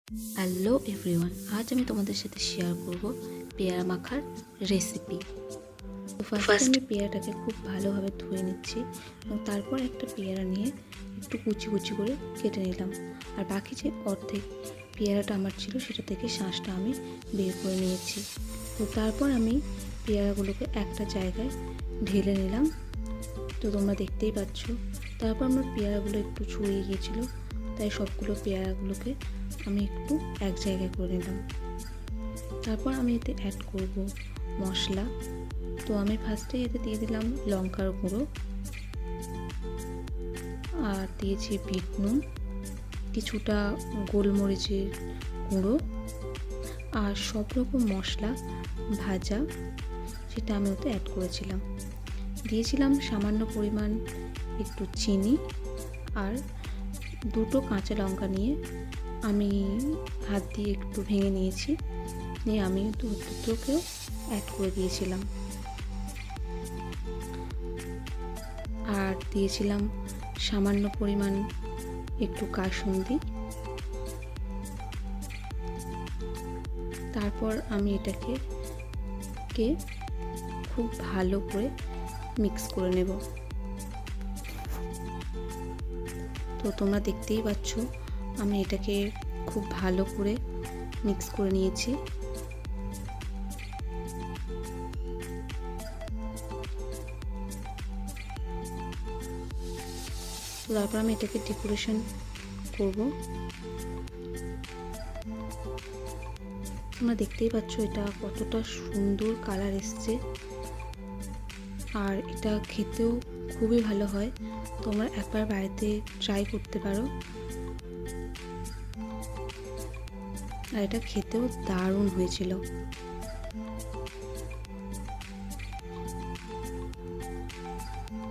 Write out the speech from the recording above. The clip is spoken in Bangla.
হ্যালো এভরিওয়ান, আজ আমি তোমাদের সাথে শেয়ার করব পেয়ারা মাখার রেসিপি। তো ফার্স্টে আমি পেয়ারাটাকে খুব ভালোভাবে ধুয়ে নিচ্ছি এবং তারপর একটা পেয়ারা নিয়ে একটু কুচি কুচি করে কেটে নিলাম। আর বাকি যে অর্ধেক পেয়ারাটা আমার ছিল সেটা থেকে শাঁসটা আমি বের করে নিয়েছি। তো তারপর আমি পেয়ারাগুলোকে একটা জায়গায় ঢেলে নিলাম। তো তোমরা দেখতেই পাচ্ছ। তারপর আমার পেয়ারাগুলো একটু ছড়িয়ে গিয়েছিলো, তাই সবগুলো পেয়ারাগুলোকে আমি একটু এক জায়গায় করে নিলাম। তারপর আমি এতে অ্যাড করব মশলা। তো আমি ফার্স্টে এতে দিয়ে দিলাম লঙ্কার গুঁড়ো, আর দিয়েছি বিট নুন, কিছুটা গোলমরিচের গুঁড়ো, আর সব রকম মশলা ভাজা সেটা আমি ওতে অ্যাড করেছিলাম। দিয়েছিলাম সামান্য পরিমাণ একটু চিনি, আর দুটো কাঁচা লঙ্কা নিয়ে আমি হাত দিয়ে একটু ভেঙে নিয়েছি, নিয়ে আমি দুটোকেও অ্যাড করে দিয়েছিলাম। আর দিয়েছিলাম সামান্য পরিমাণ একটু কাসুন্দি। তারপর আমি এটাকে খুব ভালো করে মিক্স করে নেব। তো তোমরা দেখতেই পাচ্ছ আমি এটাকে খুব ভালো করে মিক্স করে নিয়েছি। তারপর আমি এটাকে ডেকোরেশন করব। তোমরা দেখতেই পাচ্ছ এটা কতটা সুন্দর কালার এসছে, আর এটা খেতেও খুবই ভালো হয়। তোমরা একবার বাড়িতে ট্রাই করতে পারো, আর এটা খেতেও দারুণ হয়েছিল।